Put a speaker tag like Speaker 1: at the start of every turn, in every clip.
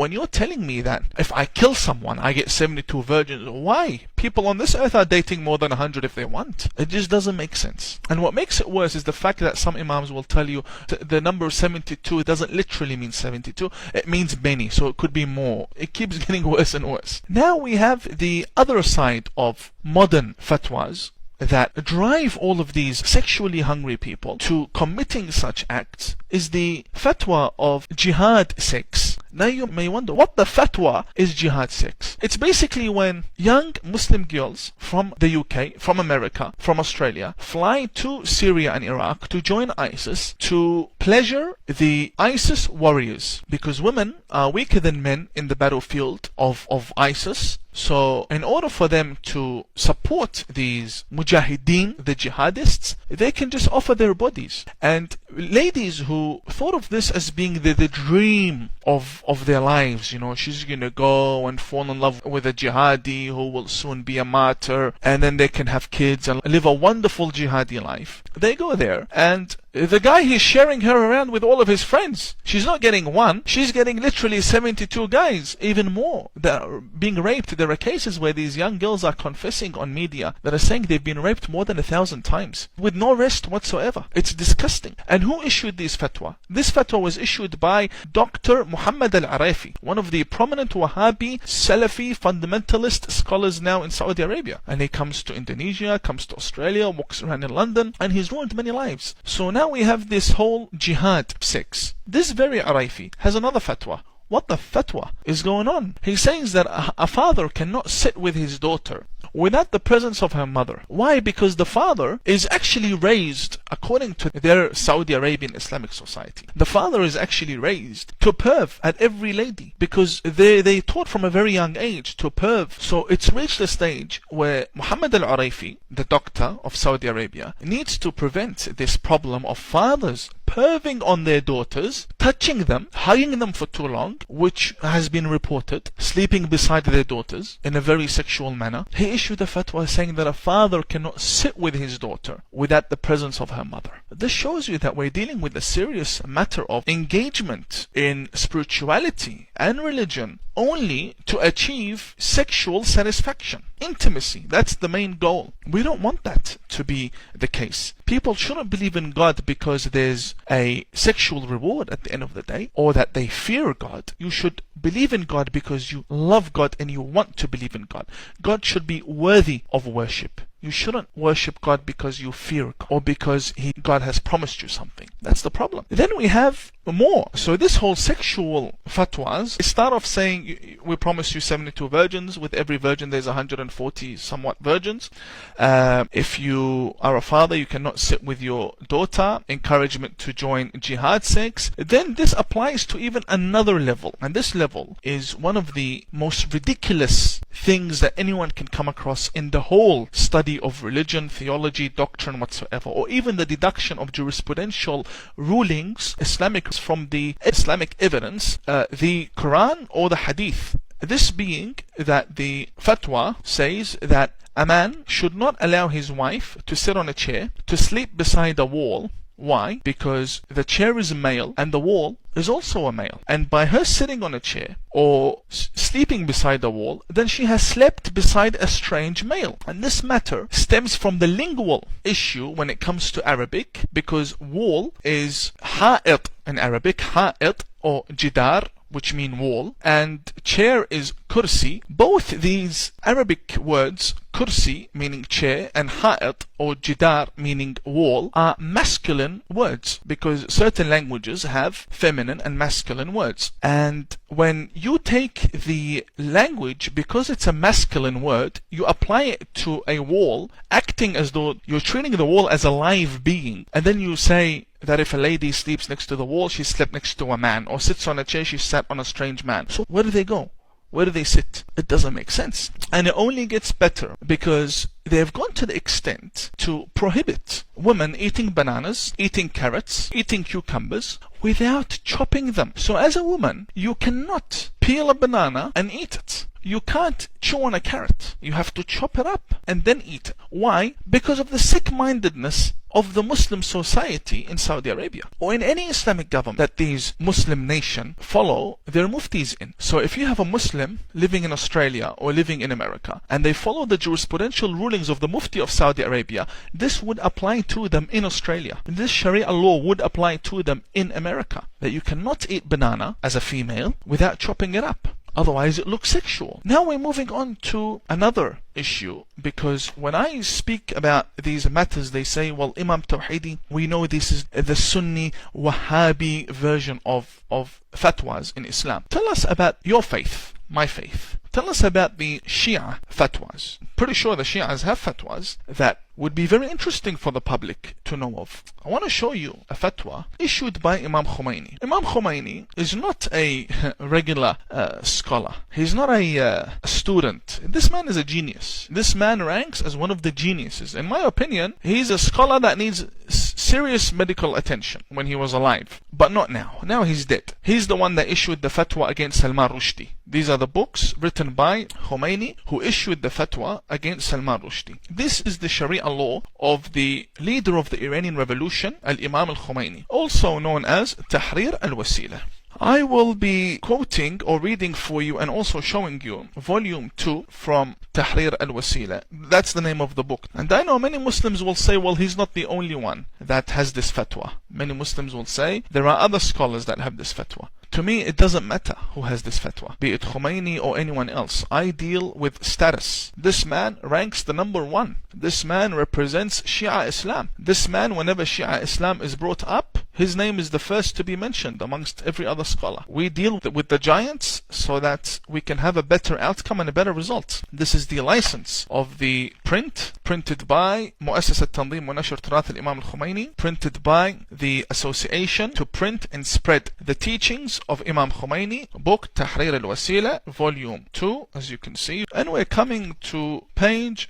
Speaker 1: when you're telling me that if I kill someone, I get 72 virgins, why? People on this earth are dating more than 100 if they want. It just doesn't make sense. And what makes it worse is the fact that some imams will tell you the number 72 doesn't literally mean 72, it means many, so it could be more. It keeps getting worse and worse. Now we have the other side of modern fatwas that drive all of these sexually hungry people to committing such acts, is the fatwa of jihad sex. Now you may wonder, what the fatwa is jihad sex? It's basically when young Muslim girls from the UK, from America, from Australia, fly to Syria and Iraq to join ISIS to pleasure the ISIS warriors. Because women are weaker than men in the battlefield of ISIS. So in order for them to support these mujahideen, the jihadists, they can just offer their bodies. And ladies who thought of this as being the dream of their lives, you know, she's gonna go and fall in love with a jihadi who will soon be a martyr, and then they can have kids and live a wonderful jihadi life. They go there, and the guy, he's sharing her around with all of his friends. She's not getting one, she's getting literally 72 guys, even more, that are being raped. There are cases where these young girls are confessing on media that are saying they've been raped more than 1,000 times, with no rest whatsoever. It's disgusting. And who issued this fatwa? This fatwa was issued by Dr. Muhammad al-Arifi, one of the prominent Wahhabi, Salafi, fundamentalist scholars now in Saudi Arabia. And he comes to Indonesia, comes to Australia, walks around in London, and he's ruined many lives. So now we have this whole jihad sex. This very Arifi has another fatwa. What the fatwa is going on? He says that a father cannot sit with his daughter without the presence of her mother. Why? Because the father is actually raised, according to their Saudi Arabian Islamic society, the father is actually raised to perv at every lady, because they taught from a very young age to perv. So it's reached a stage where Muhammad al-Arifi, the doctor of Saudi Arabia, needs to prevent this problem of fathers perving on their daughters, touching them, hugging them for too long, which has been reported, sleeping beside their daughters in a very sexual manner. He issued a fatwa saying that a father cannot sit with his daughter without the presence of her mother. This shows you that we're dealing with a serious matter of engagement in spirituality and religion only to achieve sexual satisfaction. Intimacy, that's the main goal. We don't want that to be the case. People shouldn't believe in God because there's a sexual reward at the end of the day, or that they fear God. You should believe in God because you love God and you want to believe in God. God should be worthy of worship. You shouldn't worship God because you fear God or because God has promised you something. That's the problem. Then we have more. So this whole sexual fatwas start off saying, we promise you 72 virgins. With every virgin there's 140 somewhat virgins. If you are a father, you cannot sit with your daughter. Encouragement to join jihad sex. Then this applies to even another level. And this level is one of the most ridiculous things that anyone can come across in the whole study of religion, theology, doctrine whatsoever, or even the deduction of jurisprudential rulings, Islamic, from the Islamic evidence, the Quran or the Hadith. This being that the fatwa says that a man should not allow his wife to sit on a chair, to sleep beside a wall. Why? Because the chair is a male and the wall is also a male. And by her sitting on a chair or sleeping beside a wall, then she has slept beside a strange male. And this matter stems from the lingual issue when it comes to Arabic, because wall is ha'it in Arabic, ha'it or jidar, which mean wall, and chair is kursi. Both these Arabic words, kursi meaning chair and ha'it or jidar meaning wall, are masculine words, because certain languages have feminine and masculine words. And when you take the language, because it's a masculine word, you apply it to a wall, acting as though you're treating the wall as a live being, and then you say that if a lady sleeps next to the wall, she slept next to a man, or sits on a chair, she sat on a strange man. So where do they go? Where do they sit? It doesn't make sense. And it only gets better because they've gone to the extent to prohibit women eating bananas, eating carrots, eating cucumbers without chopping them. So as a woman, you cannot peel a banana and eat it. You can't chew on a carrot. You have to chop it up and then eat it. Why? Because of the sick-mindedness of the Muslim society in Saudi Arabia, or in any Islamic government that these Muslim nation follow their muftis in. So if you have a Muslim living in Australia or living in America, and they follow the jurisprudential rulings of the mufti of Saudi Arabia, this would apply to them in Australia. This Sharia law would apply to them in America, that you cannot eat banana as a female without chopping it up. Otherwise it looks sexual. Now we're moving on to another issue, because when I speak about these matters, they say, well, Imam Tawhidi, we know this is the Sunni Wahhabi version of fatwas in Islam. Tell us about your faith, my faith. Tell us about the Shia fatwas. Pretty sure the Shias have fatwas that would be very interesting for the public to know of. I want to show you a fatwa issued by Imam Khomeini. Imam Khomeini is not a regular scholar. He's not a student. This man is a genius. This man ranks as one of the geniuses. In my opinion, he's a scholar that needs serious medical attention when he was alive, but not now. Now he's dead. He's the one that issued the fatwa against Salman Rushdie. These are the books written by Khomeini, who issued the fatwa against Salman Rushdie. This is the Sharia law of the leader of the Iranian Revolution, Al-Imam al-Khomeini, also known as Tahrir al-Wasila. I will be quoting or reading for you and also showing you volume 2 from Tahrir al-Wasila. That's the name of the book. And I know many Muslims will say, well, he's not the only one that has this fatwa. Many Muslims will say there are other scholars that have this fatwa. To me, it doesn't matter who has this fatwa, be it Khomeini or anyone else. I deal with status. This man ranks the number 1. This man represents Shia Islam. This man, whenever Shia Islam is brought up, his name is the first to be mentioned amongst every other scholar. We deal with the giants so that we can have a better outcome and a better result. This is the license of the print, printed by Mu'assasat Tanzim wa Nashr Turath al-Imam al-Khomeini, printed by the Association to Print and Spread the Teachings of Imam Khomeini, book Tahrir al-Wasila, volume 2, as you can see. And we're coming to page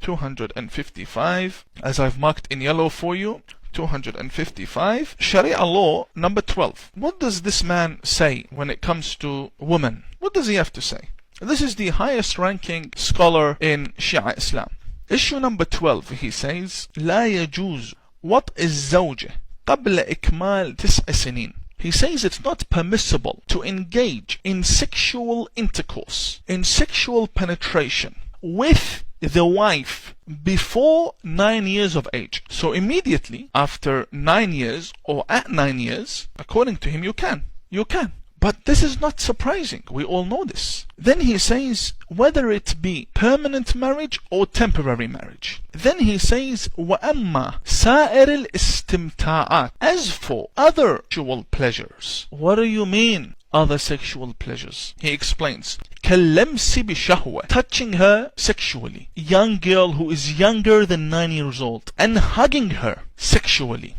Speaker 1: 255, as I've marked in yellow for you. 255, Sharia law number 12. What does this man say when it comes to women? What does he have to say? This is the highest ranking scholar in Shia Islam. Issue number 12, he says, لا يجوز وطء الزوجة قبل إكمال 9 سنين. He says it's not permissible to engage in sexual intercourse, in sexual penetration with the wife before 9 years of age. So immediately after 9 years or at 9 years, according to him, you can. But this is not surprising. We all know this. Then he says, whether it be permanent marriage or temporary marriage. Then he says, وَأَمَّا سَائِرِ الْإِسْتِمْتَاعَاتِ. As for other sexual pleasures. What do you mean, other sexual pleasures? He explains, كَاللَّمْسِ بِشَهْوَةٍ. Touching her sexually. Young girl who is younger than 9 years old. And hugging her sexually.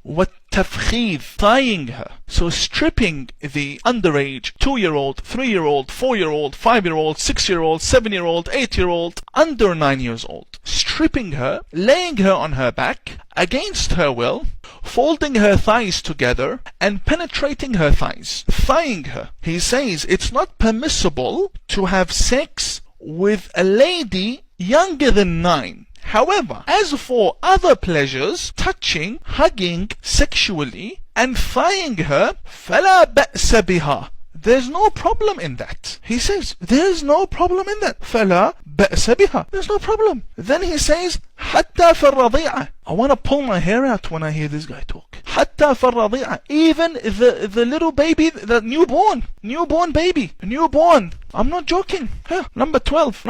Speaker 1: وَالتَّفْخِيذ. Tying her. So stripping the underage 2-year-old, 3-year-old, 4-year-old, 5-year-old, 6-year-old, 7-year-old, 8-year-old, under 9 years old. Stripping her, laying her on her back, against her will, folding her thighs together, and penetrating her thighs. Thighing her. He says it's not permissible to have sex with a lady younger than 9. However, as for other pleasures, touching, hugging sexually, and thighing her, فَلَا بَأْسَ بِهَا. There's no problem in that. He says, there's no problem in that. فَلَا بَأْسَ بِهَا. There's no problem. Then he says, حَتَّى فِي الرَّضِيعَةِ. I want to pull my hair out when I hear this guy talk. حَتَّى فِي الرَّضِيعَةِ. Even the little baby, the newborn baby, newborn. I'm not joking. Here, number 12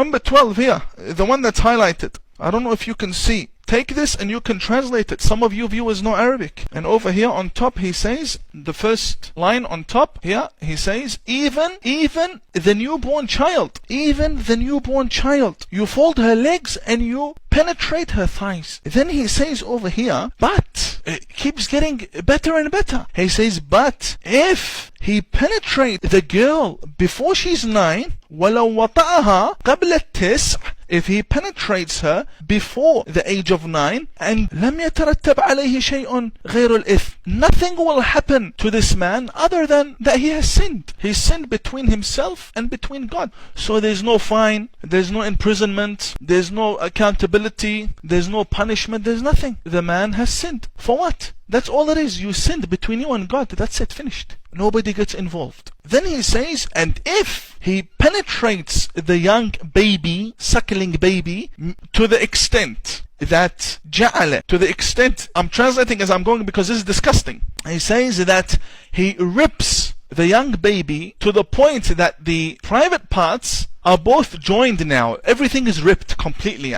Speaker 1: here, the one that's highlighted. I don't know if you can see. Take this and you can translate it. Some of you viewers know Arabic. And over here on top he says, the first line on top here, he says, even the newborn child. Even the newborn child. You fold her legs and you penetrate her thighs. Then he says over here, but it keeps getting better and better. He says, but if he penetrates the girl before she's 9, وَلَوْ وَطَأَهَا قَبْلَ التِّسْعِ. if he penetrates her before the age of 9, and لم يترتب عليه شيء غير الإثم, nothing will happen to this man other than that he has sinned. He sinned between himself and between God. So there's no fine, there's no imprisonment, there's no accountability, there's no punishment, there's nothing. The man has sinned. For what? That's all it is. You sinned between you and God. That's it. Finished. Nobody gets involved. Then he says, and if he penetrates the young baby, suckling baby, to the extent that جعل, to the extent, I'm translating as I'm going because this is disgusting. He says that he rips the young baby to the point that the private parts are both joined now. Everything is ripped completely,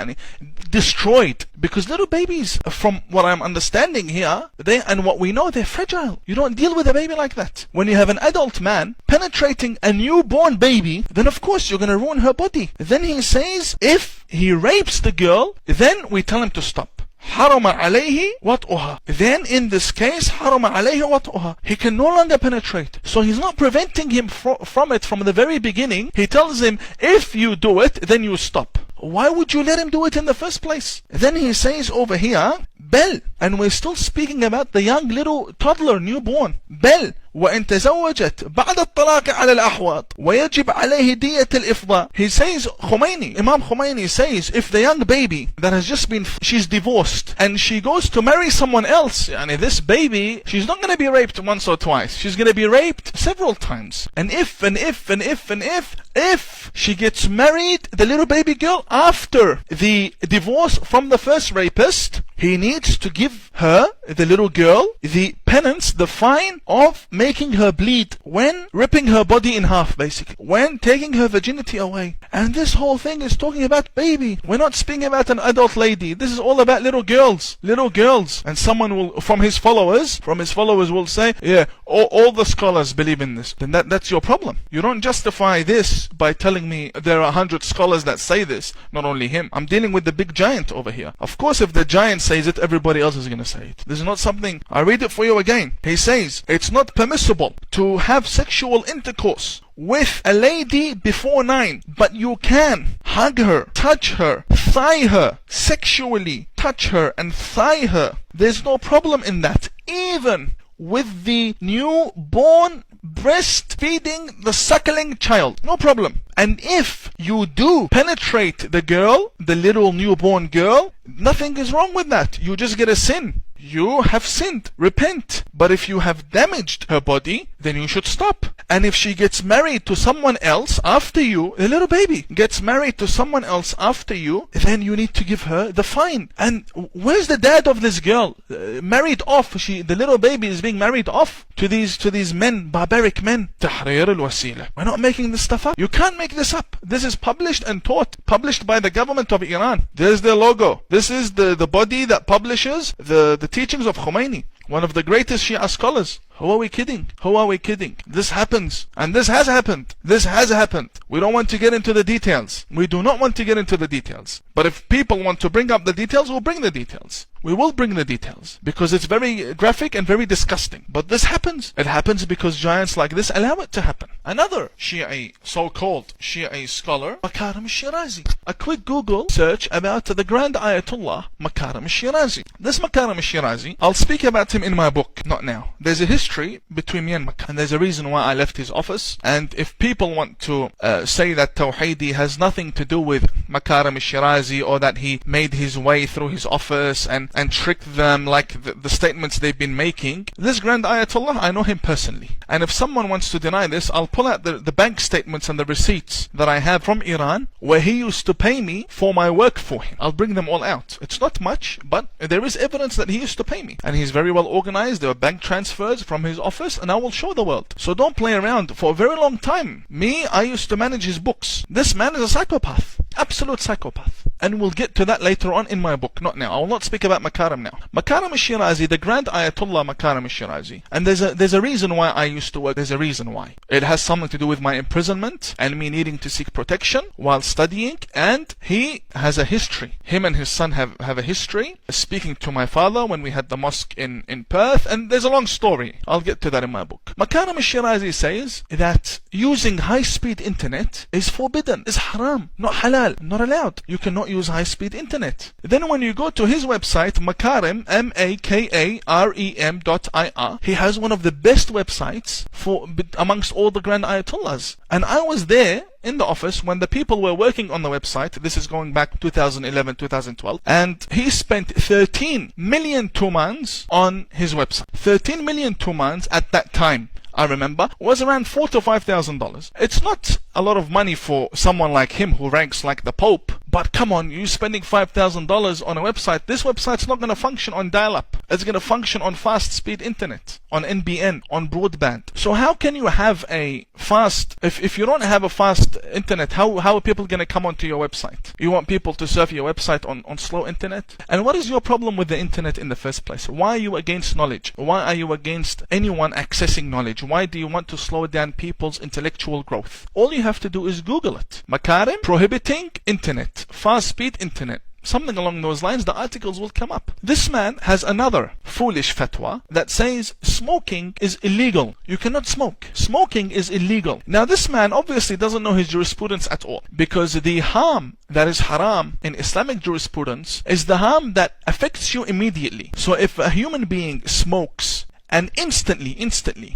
Speaker 1: destroyed. Because little babies, from what I'm understanding here, and what we know, they're fragile. You don't deal with a baby like that. When you have an adult man penetrating a newborn baby, then of course you're going to ruin her body. Then he says, if he rapes the girl, then we tell him to stop. حرم عليه وطئها. Then in this case, حرم عليه وطئها. He can no longer penetrate. So he's not preventing him from it from the very beginning. He tells him, if you do it, then you stop. Why would you let him do it in the first place? Then he says over here, بل, and we're still speaking about the young little toddler, newborn. بل وإن تزوجت بعد الطلاق على الأحوط ويجب عليه دية الإفضاء. He says, Imam Khomeini says, if the young baby that has just been, she's divorced and she goes to marry someone else, and this baby, she's not going to be raped once or twice. She's going to be raped several times. And if she gets married, the little baby girl, after the divorce from the first rapist, he needs to give her, the little girl, the penance, the fine of making her bleed when ripping her body in half, basically, when taking her virginity away. And this whole thing is talking about baby. We're not speaking about an adult lady. This is all about little girls. Little girls. And someone will, from his followers will say, yeah, all the scholars believe in this. Then that's your problem. You don't justify this by telling me there are 100 scholars that say this, not only him. I'm dealing with the big giant over here. Of course, if the giant says it, everybody else is going to say it. This is not something, I read it for you again. He says, it's not permissible to have sexual intercourse with a lady before 9, but you can hug her, touch her, thigh her, sexually touch her and thigh her. There's no problem in that. Even with the newborn breastfeeding the suckling child, no problem. And if you do penetrate the girl, the little newborn girl, nothing is wrong with that. You just get a sin. You have sinned. Repent. But if you have damaged her body, then you should stop. And if she gets married to someone else after you, a little baby gets married to someone else after you, then you need to give her the fine. And where's the dad of this girl? Married off. The little baby is being married off to these men, barbaric men. Tahrir al-wasila. We're not making this stuff up. You can't make this up. This is published and taught. Published by the government of Iran. There's their logo. This is the body that publishes the teachings of Khomeini, one of the greatest Shia scholars. Who are we kidding? Who are we kidding? This happens. And this has happened. This has happened. We don't want to get into the details. We do not want to get into the details. But if people want to bring up the details, we'll bring the details. We will bring the details. Because it's very graphic and very disgusting. But this happens. It happens because giants like this allow it to happen. Another Shia, so-called Shia scholar, Makarim al-Shirazi. A quick Google search about the Grand Ayatollah, Makarim al-Shirazi. This Makarim al-Shirazi, I'll speak about him in my book, not now. There's a history between me and Makarim. And there's a reason why I left his office. And if people want to say that Tawheedi has nothing to do with Makarim al-Shirazi, or that he made his way through his office and tricked them like the statements they've been making, this Grand Ayatollah, I know him personally. And if someone wants to deny this, I'll pull out the bank statements and the receipts that I have from Iran, where he used to pay me for my work for him. I'll bring them all out. It's not much, but there is evidence that he used to pay me. And he's very well organized. There were bank transfers from his office, and I will show the world. So don't play around. For a very long time, I used to manage his books. This man is a psychopath. Absolute psychopath. And we'll get to that later on in my book, not now. I will not speak about Makarim now. Makarim al-Shirazi, the Grand Ayatollah Makarim al-Shirazi. And there's a reason why I used to work. There's a reason why. It has something to do with my imprisonment and me needing to seek protection while studying. And he has a history. Him and his son have a history. Speaking to my father when we had the mosque in Perth. And there's a long story. I'll get to that in my book. Makarim al-Shirazi says that using high-speed internet is forbidden, is haram, not halal, not allowed. You cannot use high-speed internet. Then when you go to his website, Makarim, MAKAREM.IR, he has one of the best websites amongst all the Grand Ayatollahs. And I was there in the office when the people were working on the website. This is going back 2011, 2012. And he spent 13 million tumans on his website. 13 million tumans at that time, I remember, was around $4,000 to $5,000. It's not a lot of money for someone like him who ranks like the Pope. But come on, you spending $5,000 on a website. This website's not going to function on dial-up. It's going to function on fast-speed internet, on NBN, on broadband. So how can you have a fast, if you don't have a fast internet, how are people going to come onto your website? You want people to surf your website on slow internet? And what is your problem with the internet in the first place? Why are you against knowledge? Why are you against anyone accessing knowledge? Why do you want to slow down people's intellectual growth? All you have to do is Google it. Makarim prohibiting internet, fast-speed internet. Something along those lines, the articles will come up. This man has another foolish fatwa that says smoking is illegal. You cannot smoke. Smoking is illegal. Now this man obviously doesn't know his jurisprudence at all, because the harm that is haram in Islamic jurisprudence is the harm that affects you immediately. So if a human being smokes and instantly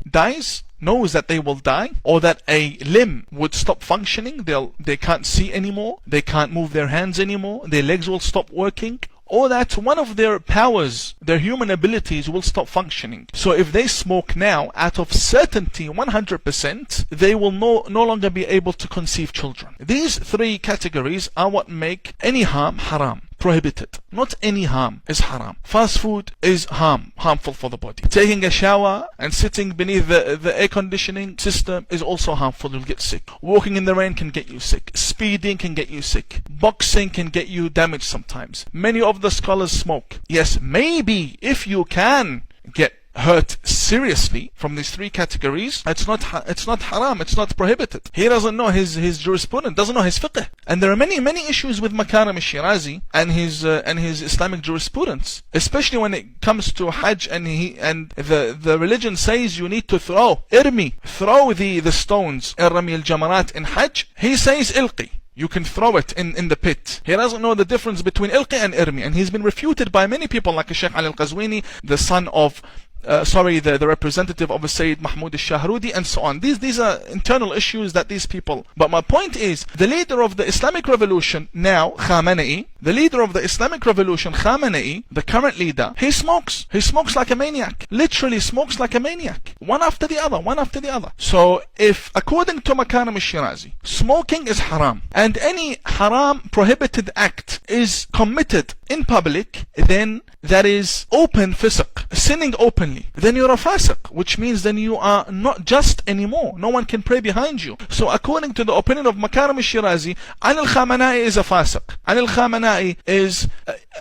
Speaker 1: dies, knows that they will die, or that a limb would stop functioning, they can't see anymore, they can't move their hands anymore, their legs will stop working, or that one of their powers, their human abilities, will stop functioning. So if they smoke now, out of certainty, 100%, they will no longer be able to conceive children. These three categories are what make any harm haram, prohibited. Not any harm is haram. Fast food is harmful for the body. Taking a shower and sitting beneath the air conditioning system is also harmful. You'll get sick. Walking in the rain can get you sick. Speeding can get you sick. Boxing can get you damaged sometimes. Many of the scholars smoke. Yes, maybe if you can get hurt seriously from these three categories, it's not haram, it's not prohibited. He doesn't know his jurisprudence, doesn't know his fiqh. And there are many issues with Makarim al-Shirazi and his Islamic jurisprudence, especially when it comes to Hajj, and the religion says you need to throw the stones, Rami al-Jamarat in Hajj. He says ilqi. You can throw it in the pit. He doesn't know the difference between ilqi and irmi, and he's been refuted by many people like Sheikh Ali al-Qazwini, the son of the representative of Sayyid Mahmoud al-Shahrudi, and so on. These are internal issues that these people. But my point is, the leader of the Islamic Revolution now, Khamenei, the current leader, he smokes. He smokes like a maniac. Literally smokes like a maniac. One after the other. So if, according to Makarim al-Shirazi, smoking is haram, and any haram prohibited act is committed in public, then that is open fisq, sinning openly. Then you're a fasiq, which means then you are not just anymore. No one can pray behind you. So according to the opinion of Makarim al-Shirazi, Ali al-Khamenei is a fasiq. Ali al-Khamenei is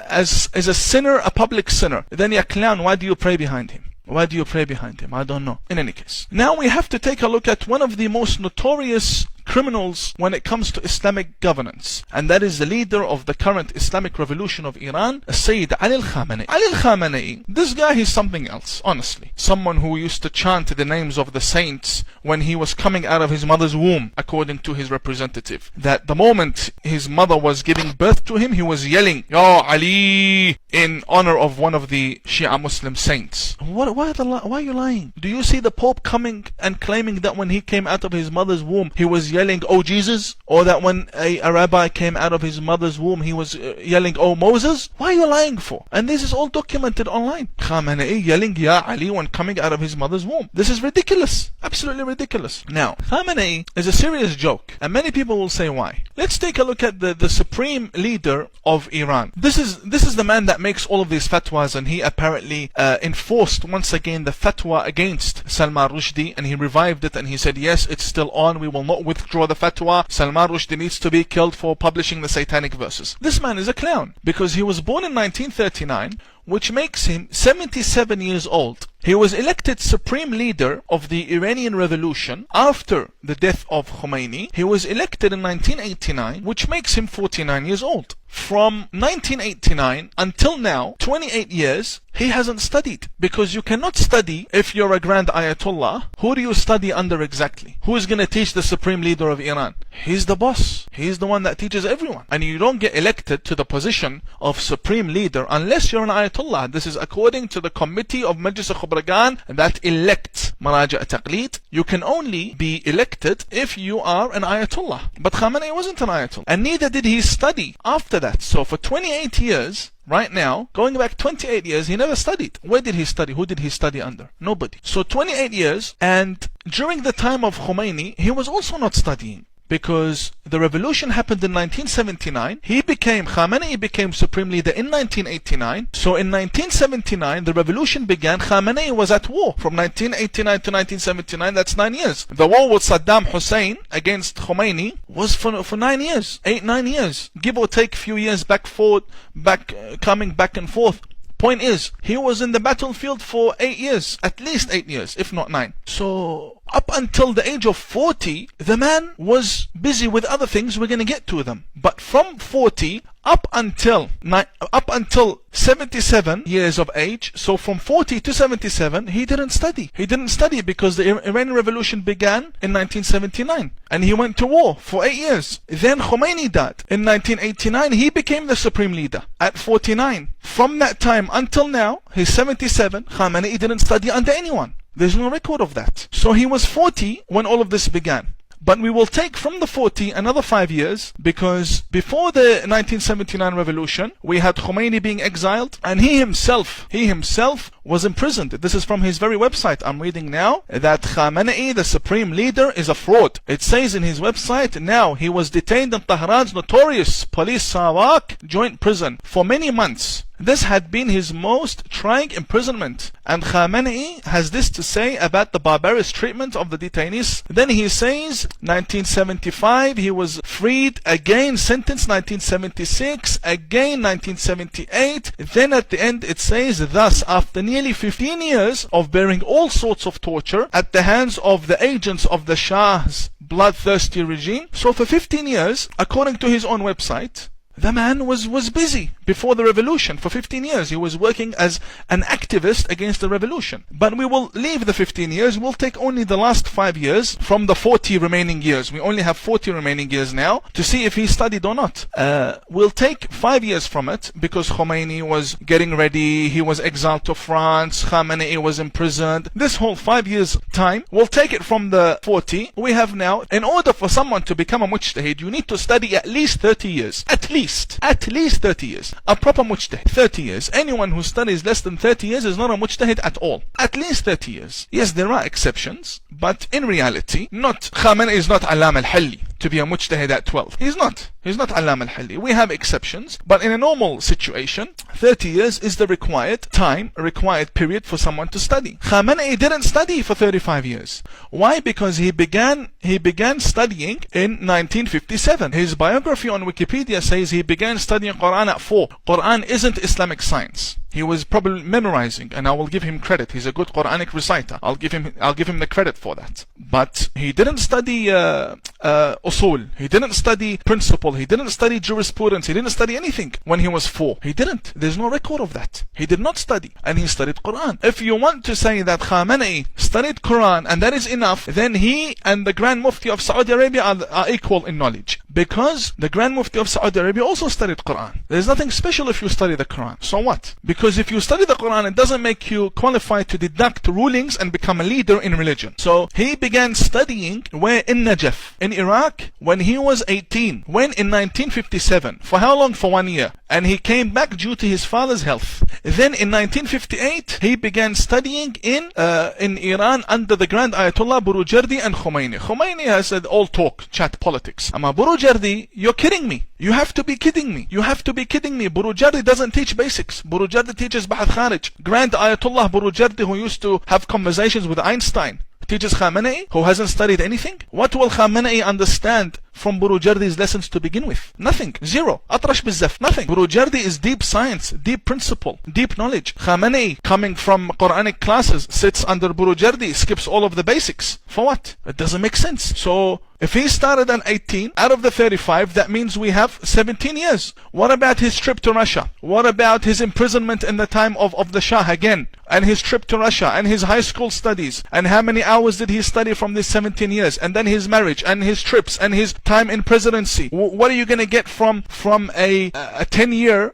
Speaker 1: a sinner, a public sinner. Then ya clown, why do you pray behind him? Why do you pray behind him? I don't know. In any case, now we have to take a look at one of the most notorious criminals when it comes to Islamic governance, and that is the leader of the current Islamic revolution of Iran, Sayyid Ali al-Khamenei. Ali al-Khamenei, this guy is something else, honestly. Someone who used to chant the names of the saints when he was coming out of his mother's womb, according to his representative. That the moment his mother was giving birth to him, he was yelling, Ya Ali, in honor of one of the Shia Muslim saints. Why are you lying? Do you see the Pope coming and claiming that when he came out of his mother's womb, he was yelling, Oh Jesus? Or that when a rabbi came out of his mother's womb, he was yelling, Oh Moses? Why are you lying for? And this is all documented online. Khamenei yelling, Ya Ali, when coming out of his mother's womb. This is ridiculous. Absolutely ridiculous. Now, Khamenei is a serious joke. And many people will say why. Let's take a look at the supreme leader of Iran. This is the man that makes all of these fatwas, and he apparently enforced once again the fatwa against Salman Rushdie, and he revived it, and he said, yes, it's still on, we will not withdraw the fatwa. Salman Rushdie needs to be killed for publishing the satanic verses. This man is a clown, because he was born in 1939, which makes him 77 years old. He was elected supreme leader of the Iranian Revolution after the death of Khomeini. He was elected in 1989, which makes him 49 years old. From 1989 until now, 28 years, he hasn't studied. Because you cannot study if you're a grand Ayatollah. Who do you study under exactly? Who is going to teach the supreme leader of Iran? He's the boss. He's the one that teaches everyone. And you don't get elected to the position of supreme leader unless you're an Ayatollah. This is according to the committee of Majlis al-Khubragan that elects Maraja' Taqleed. You can only be elected if you are an Ayatollah. But Khamenei wasn't an Ayatollah. And neither did he study after that. So for 28 years, right now, going back 28 years, he never studied. Where did he study? Who did he study under? Nobody. So 28 years, and during the time of Khomeini, he was also not studying. Because the revolution happened in 1979. Khamenei became supreme leader in 1989. So in 1979, the revolution began. Khamenei was at war from 1989 to 1979. That's 9 years. The war with Saddam Hussein against Khomeini was for 9 years. 8-9 years. Give or take a few years back, forward, coming back and forth. Point is, he was in the battlefield for 8 years, at least 8 years, if not 9. So, up until the age of 40, the man was busy with other things. We're going to get to them. But from 40 up until 77 years of age, so from 40 to 77, he didn't study. He didn't study because the Iranian Revolution began in 1979. And he went to war for 8 years. Then Khomeini died. In 1989, he became the supreme leader at 49. From that time until now, he's 77. Khamenei didn't study under anyone. There's no record of that. So he was 40 when all of this began. But we will take from the 40 another 5 years, because before the 1979 revolution, we had Khomeini being exiled, and he himself was imprisoned. This is from his very website. I'm reading now that Khamenei, the supreme leader, is a fraud. It says in his website, now he was detained in Tehran's notorious police Sawak joint prison for many months. This had been his most trying imprisonment. And Khamenei has this to say about the barbarous treatment of the detainees. Then he says, 1975 he was freed, again sentenced 1976, again 1978. Then at the end it says, thus after nearly 15 years of bearing all sorts of torture at the hands of the agents of the Shah's bloodthirsty regime. So for 15 years, according to his own website, the man was busy before the revolution. For 15 years he was working as an activist against the revolution. But we will leave the 15 years. We'll take only the last 5 years from the 40 remaining years. We only have 40 remaining years now to see if he studied or not. We'll take 5 years from it, because Khomeini was getting ready. He was exiled to France. Khamenei was imprisoned. This whole 5 years time, we'll take it from the 40 we have now. In order for someone to become a mujtahid, you need to study at least 30 years. At least 30 years. A proper mujtahid, 30 years. Anyone who studies less than 30 years is not a mujtahid at all. At least 30 years. Yes, there are exceptions, but in reality, Khamenei is not Alam al-Halli to be a mujtahid at 12. He's not Alam al-Halli. We have exceptions, but in a normal situation, 30 years is the required period for someone to study. Khamenei didn't study for 35 years. Why? Because he began studying in 1957. His biography on Wikipedia says he began studying Quran at 4. Quran isn't Islamic science. He was probably memorizing, and I will give him credit. He's a good Quranic reciter. I'll give him the credit for that. But he didn't study usul. He didn't study principle. He didn't study jurisprudence. He didn't study anything when he was 4. He didn't. There's no record of that. He did not study, and he studied Quran. If you want to say that Khamenei studied Quran and that is enough, then he and the Grand Mufti of Saudi Arabia are equal in knowledge. Because the Grand Mufti of Saudi Arabia also studied Quran. There's nothing special if you study the Quran. So what? Because if you study the Quran, it doesn't make you qualified to deduct rulings and become a leader in religion. So he began studying where? In Najaf, in Iraq, when he was 18. When? In 1957. For how long? For 1 year. And he came back due to his father's health. Then in 1958, he began studying in Iran under the Grand Ayatollah Borujerdi and Khomeini. Khomeini has said all talk, chat, politics. Ama Borujerdi Burujardi, you're kidding me. You have to be kidding me. You have to be kidding me. Burujardi doesn't teach basics. Burujardi teaches Ba'ath Kharij. Grand Ayatollah Burujardi, who used to have conversations with Einstein, teaches Khamenei, who hasn't studied anything. What will Khamenei understand from Burujardi's lessons to begin with? Nothing. Zero. Atrash bizzaf. Nothing. Burujardi is deep science, deep principle, deep knowledge. Khamenei, coming from Quranic classes, sits under Burujardi, skips all of the basics. For what? It doesn't make sense. So, if he started at 18, out of the 35, that means we have 17 years. What about his trip to Russia? What about his imprisonment in the time of the Shah again? And his trip to Russia, and his high school studies, and how many hours did he study from these 17 years? And then his marriage, and his trips, and his time in presidency. What are you going to get from a 10-year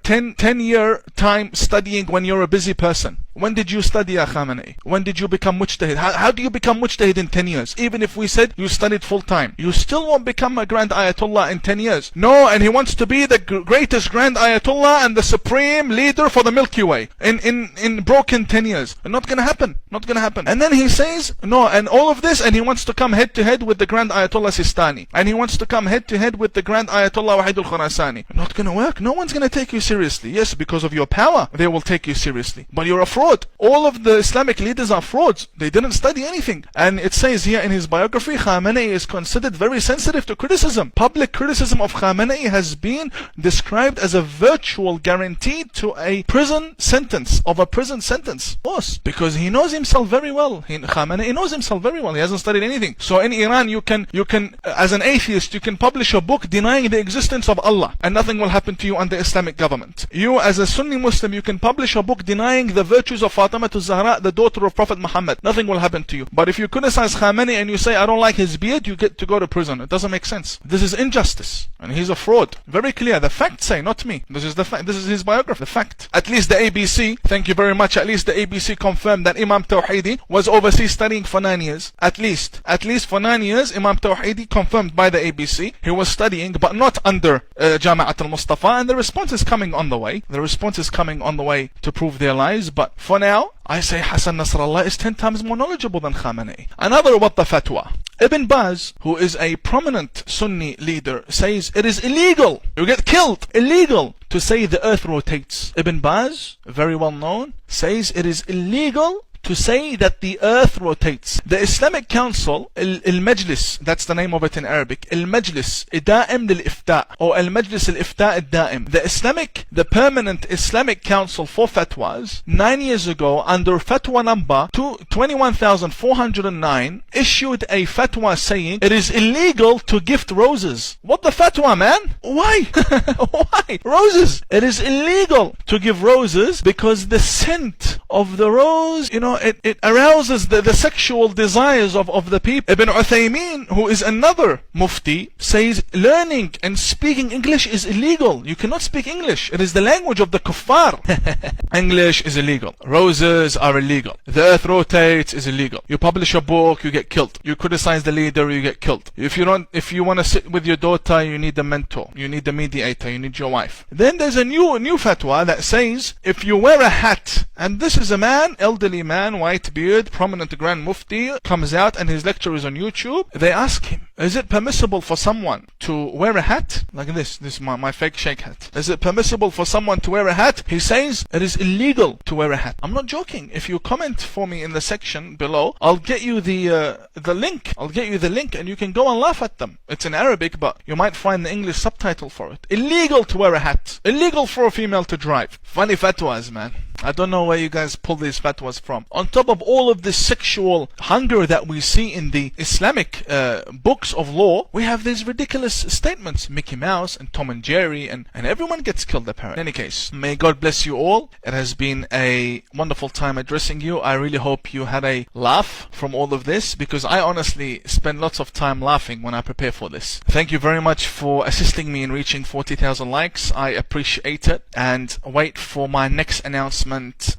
Speaker 1: time studying when you're a busy person? When did you study, Ya Khamenei? When did you become mujtahid? How do you become mujtahid in 10 years? Even if we said you studied full time, you still won't become a grand Ayatollah in 10 years. No, and he wants to be the greatest grand Ayatollah and the supreme leader for the Milky Way in broken 10 years. Not gonna happen. Not gonna happen. And then he says, no, and all of this, and he wants to come head to head with the grand Ayatollah Sistani. And he wants to come head to head with the grand Ayatollah Wahid al-Khurasani. Not gonna work. No one's gonna take you seriously. Yes, because of your power, they will take you seriously. But you're a fraud. All of the Islamic leaders are frauds. They didn't study anything. And it says here in his biography, Khamenei is considered very sensitive to criticism. Public criticism of Khamenei has been described as a virtual guarantee to a prison sentence. Of course, because he knows himself very well. Khamenei knows himself very well. He hasn't studied anything. So in Iran, you can, as an atheist, you can publish a book denying the existence of Allah, and nothing will happen to you under Islamic government. You, as a Sunni Muslim, you can publish a book denying the virtues of Fatima Zahra, the daughter of Prophet Muhammad. Nothing will happen to you. But if you criticize Khamenei and you say, I don't like his beard, you get to go to prison. It doesn't make sense. This is injustice. And he's a fraud. Very clear. The facts say, not me. This is the fact. This is his biography. The fact. At least the ABC, thank you very much, at least the ABC confirmed that Imam Tawhidi was overseas studying for 9 years. At least for 9 years, Imam Tawhidi, confirmed by the ABC, he was studying, but not under Jama'at al-Mustafa. And the response is coming on the way. The response is coming on the way to prove their lies. But for now, I say Hassan Nasrallah is 10 times more knowledgeable than Khamenei. Another Watta fatwa. Ibn Baz, who is a prominent Sunni leader, says it is illegal, you get killed, illegal to say the earth rotates. Ibn Baz, very well known, says it is illegal to say that the earth rotates. The Islamic Council, Al-Majlis, that's the name of it in Arabic, Al-Majlis Da'im lil-Ifta' or Al-Majlis al-Ifta' al-Da'im. The permanent Islamic Council for Fatwas, 9 years ago, under Fatwa number 21,409, issued a fatwa saying it is illegal to gift roses. What the fatwa, man? Why? Why? Roses. It is illegal to give roses because the scent of the rose, it arouses the sexual desires of the people. Ibn Uthaymeen, who is another mufti, says learning and speaking English is illegal. You cannot speak English. It is the language of the kuffar. English is illegal. Roses are illegal. The earth rotates is illegal. You publish a book, you get killed. You criticize the leader, you get killed. If you want to sit with your daughter, you need a mentor. You need a mediator. You need your wife. Then there's a new fatwa that says if you wear a hat, and this is a man, elderly man, white beard, prominent Grand Mufti, comes out and his lecture is on YouTube. They ask him, is it permissible for someone to wear a hat? Like this is my fake sheikh hat. Is it permissible for someone to wear a hat? He says it is illegal to wear a hat. I'm not joking. If you comment for me in the section below, I'll get you the link. I'll get you the link and you can go and laugh at them. It's in Arabic, but you might find the English subtitle for it. Illegal to wear a hat. Illegal for a female to drive. Funny fatwas, man. I don't know where you guys pull these fatwas from. On top of all of this sexual hunger that we see in the Islamic books of law, we have these ridiculous statements. Mickey Mouse and Tom and Jerry and everyone gets killed apparently. In any case, may God bless you all. It has been a wonderful time addressing you. I really hope you had a laugh from all of this, because I honestly spend lots of time laughing when I prepare for this. Thank you very much for assisting me in reaching 40,000 likes. I appreciate it, and wait for my next announcement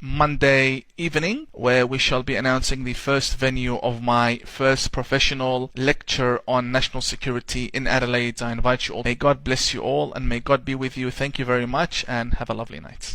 Speaker 1: Monday evening, where we shall be announcing the first venue of my first professional lecture on national security in Adelaide. I invite you all. May God bless you all and may God be with you. Thank you very much and have a lovely night.